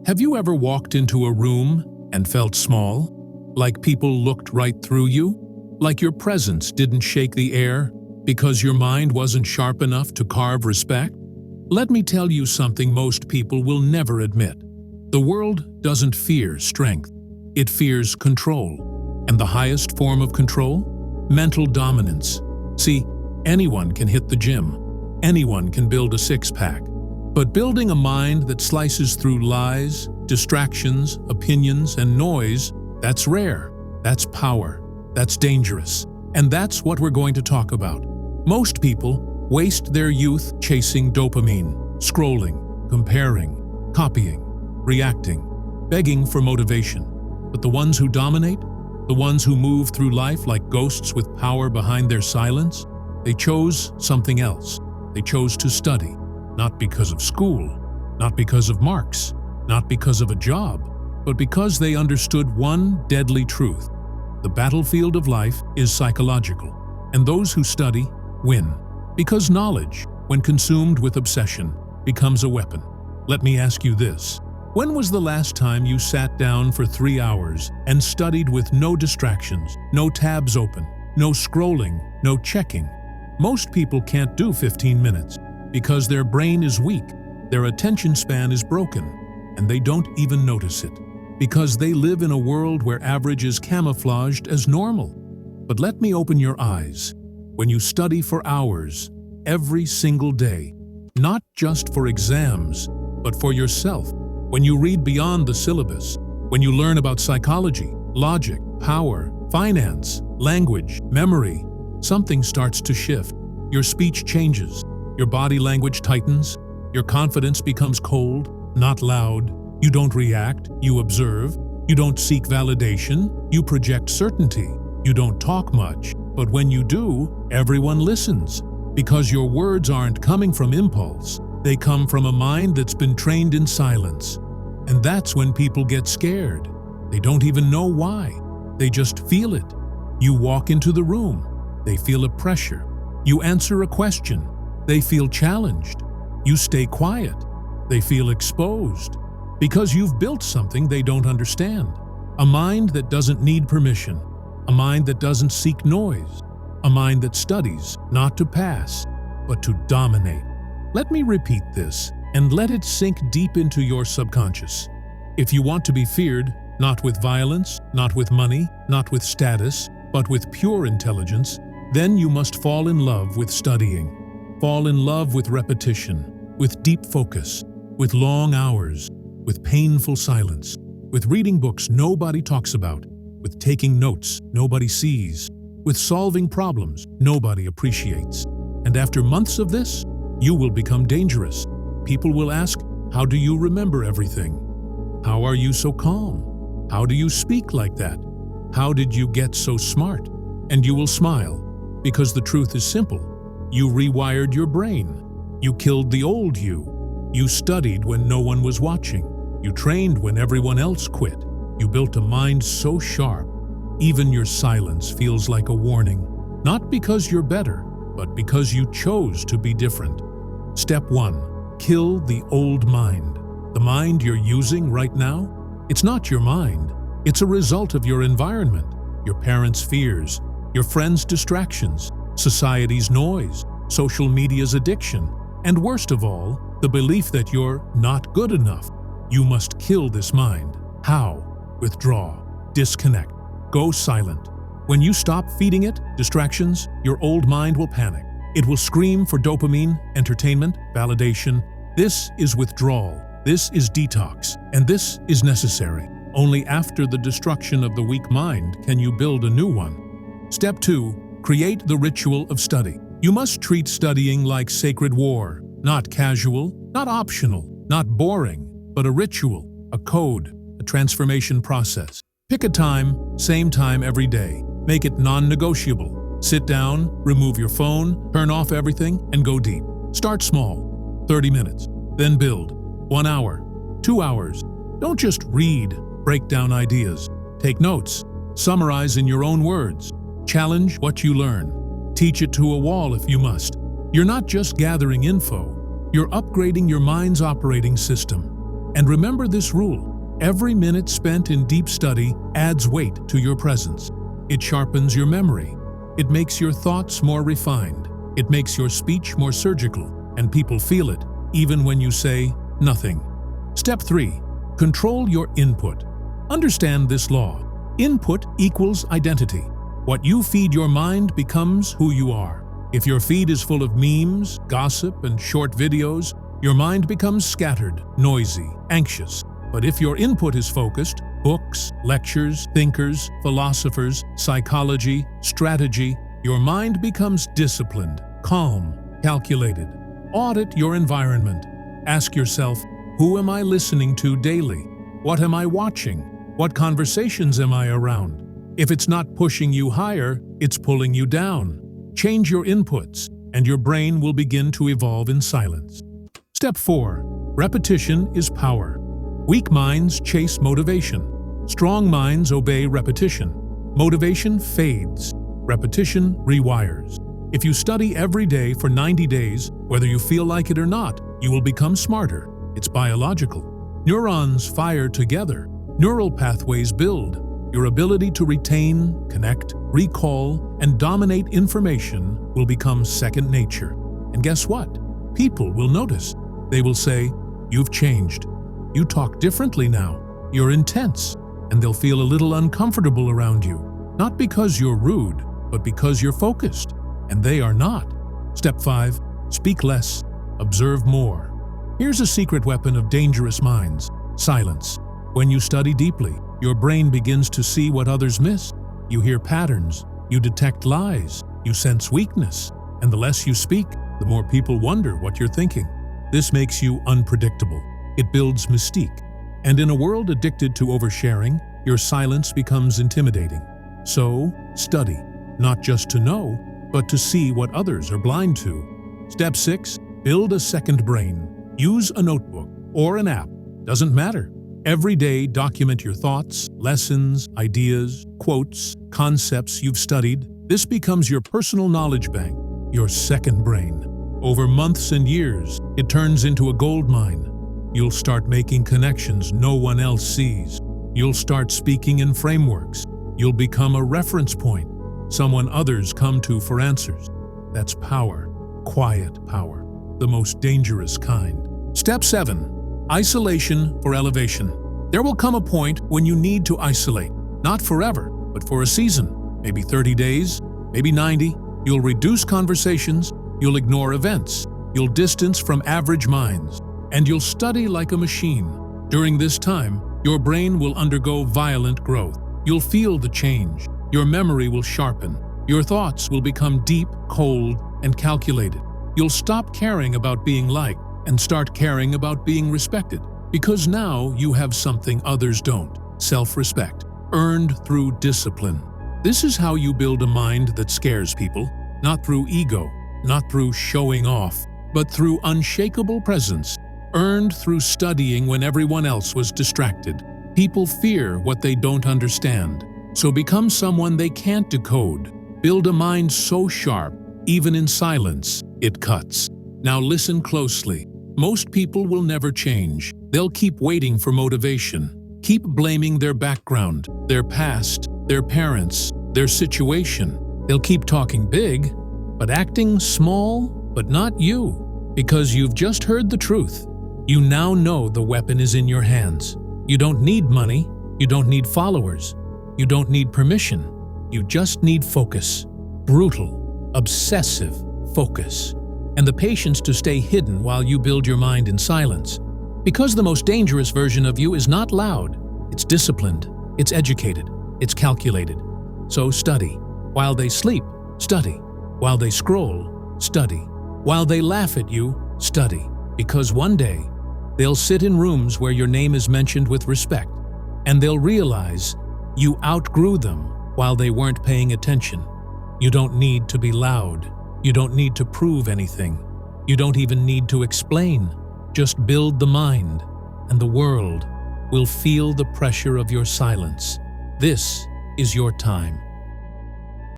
Have you ever walked into a room and felt small? Like people looked right through you? Like your presence didn't shake the air because your mind wasn't sharp enough to carve respect? Let me tell you something most people will never admit. The world doesn't fear strength. It fears control. And the highest form of control? Mental dominance. See, anyone can hit the gym. Anyone can build a six-pack. But building a mind that slices through lies, distractions, opinions, and noise, that's rare. That's power. That's dangerous. And that's what we're going to talk about. Most people waste their youth chasing dopamine, scrolling, comparing, copying, reacting, begging for motivation. But the ones who dominate, the ones who move through life like ghosts with power behind their silence, they chose something else. They chose to study. Not because of school, not because of marks, not because of a job, but because they understood one deadly truth. The battlefield of life is psychological, and those who study win. Because knowledge, when consumed with obsession, becomes a weapon. Let me ask you this. When was the last time you sat down for 3 hours and studied with no distractions, no tabs open, no scrolling, no checking? Most people can't do 15 minutes. Because their brain is weak, their attention span is broken, and they don't even notice it. Because they live in a world where average is camouflaged as normal. But let me open your eyes. When you study for hours, every single day, not just for exams, but for yourself, when you read beyond the syllabus, when you learn about psychology, logic, power, finance, language, memory, something starts to shift. Your speech changes. Your body language tightens, your confidence becomes cold, not loud. You don't react, you observe. You don't seek validation, you project certainty. You don't talk much, but when you do, everyone listens. Because your words aren't coming from impulse, they come from a mind that's been trained in silence. And that's when people get scared. They don't even know why. They just feel it. You walk into the room, they feel a pressure. You answer a question, they feel challenged. You stay quiet. They feel exposed. Because you've built something they don't understand. A mind that doesn't need permission. A mind that doesn't seek noise. A mind that studies, not to pass, but to dominate. Let me repeat this, and let it sink deep into your subconscious. If you want to be feared, not with violence, not with money, not with status, but with pure intelligence, then you must fall in love with studying. Fall in love with repetition, with deep focus, with long hours, with painful silence, with reading books nobody talks about, with taking notes nobody sees, with solving problems nobody appreciates. And after months of this, you will become dangerous. People will ask, how do you remember everything? How are you so calm? How do you speak like that? How did you get so smart? And you will smile, because the truth is simple. You rewired your brain. You killed the old you. You studied when no one was watching. You trained when everyone else quit. You built a mind so sharp, even your silence feels like a warning. Not because you're better, but because you chose to be different. Step 1. Kill the old mind. The mind you're using right now, it's not your mind. It's a result of your environment, your parents' fears, your friends' distractions, society's noise, social media's addiction, and worst of all, the belief that you're not good enough. You must kill this mind. How? Withdraw. Disconnect. Go silent. When you stop feeding it distractions, your old mind will panic. It will scream for dopamine, entertainment, validation. This is withdrawal. This is detox. And this is necessary. Only after the destruction of the weak mind can you build a new one. Step 2. Create the ritual of study. You must treat studying like sacred war, not casual, not optional, not boring, but a ritual, a code, a transformation process. Pick a time, same time every day. Make it non-negotiable. Sit down, remove your phone, turn off everything, and go deep. Start small, 30 minutes, then build. 1 hour, 2 hours. Don't just read, break down ideas. Take notes, summarize in your own words. Challenge what you learn. Teach it to a wall if you must. You're not just gathering info, you're upgrading your mind's operating system. And remember this rule: every minute spent in deep study adds weight to your presence. It sharpens your memory. It makes your thoughts more refined. It makes your speech more surgical, and people feel it, even when you say nothing. Step 3. Control your input. Understand this law. Input equals identity. What you feed your mind becomes who you are. If your feed is full of memes, gossip, and short videos, your mind becomes scattered, noisy, anxious. But if your input is focused, books, lectures, thinkers, philosophers, psychology, strategy, your mind becomes disciplined, calm, calculated. Audit your environment. Ask yourself, who am I listening to daily? What am I watching? What conversations am I around? If it's not pushing you higher, it's pulling you down. Change your inputs, and your brain will begin to evolve in silence. Step 4. Repetition is power. Weak minds chase motivation. Strong minds obey repetition. Motivation fades. Repetition rewires. If you study every day for 90 days, whether you feel like it or not, you will become smarter. It's biological. Neurons fire together. Neural pathways build. Your ability to retain, connect, recall, and dominate information will become second nature. And guess what? People will notice. They will say, "You've changed. You talk differently now. You're intense." And they'll feel a little uncomfortable around you. Not because you're rude, but because you're focused. And they are not. Step 5. Speak less. Observe more. Here's a secret weapon of dangerous minds: silence. When you study deeply, your brain begins to see what others miss. You hear patterns, you detect lies, you sense weakness, and the less you speak, the more people wonder what you're thinking. This makes you unpredictable. It builds mystique. And in a world addicted to oversharing, your silence becomes intimidating. So, study, not just to know, but to see what others are blind to. Step 6. Build a second brain. Use a notebook or an app. Doesn't matter. Every day, document your thoughts, lessons, ideas, quotes, concepts you've studied. This becomes your personal knowledge bank, your second brain. Over months and years, it turns into a gold mine. You'll start making connections no one else sees. You'll start speaking in frameworks. You'll become a reference point, someone others come to for answers. That's power, quiet power, the most dangerous kind. Step 7. Isolation for elevation. There will come a point when you need to isolate. Not forever, but for a season. Maybe 30 days, maybe 90. You'll reduce conversations. You'll ignore events. You'll distance from average minds. And you'll study like a machine. During this time, your brain will undergo violent growth. You'll feel the change. Your memory will sharpen. Your thoughts will become deep, cold, and calculated. You'll stop caring about being liked and start caring about being respected. Because now you have something others don't: self-respect, earned through discipline. This is how you build a mind that scares people, not through ego, not through showing off, but through unshakable presence, earned through studying when everyone else was distracted. People fear what they don't understand, so become someone they can't decode. Build a mind so sharp, even in silence, it cuts. Now listen closely. Most people will never change. They'll keep waiting for motivation, keep blaming their background, their past, their parents, their situation. They'll keep talking big, but acting small, but not you, because you've just heard the truth. You now know the weapon is in your hands. You don't need money, you don't need followers, you don't need permission. You just need focus. Brutal, obsessive focus. And the patience to stay hidden while you build your mind in silence. Because the most dangerous version of you is not loud, it's disciplined, it's educated, it's calculated. So study. While they sleep, study. While they scroll, study. While they laugh at you, study. Because one day, they'll sit in rooms where your name is mentioned with respect, and they'll realize you outgrew them while they weren't paying attention. You don't need to be loud. You don't need to prove anything. You don't even need to explain. Just build the mind, and the world will feel the pressure of your silence. This is your time.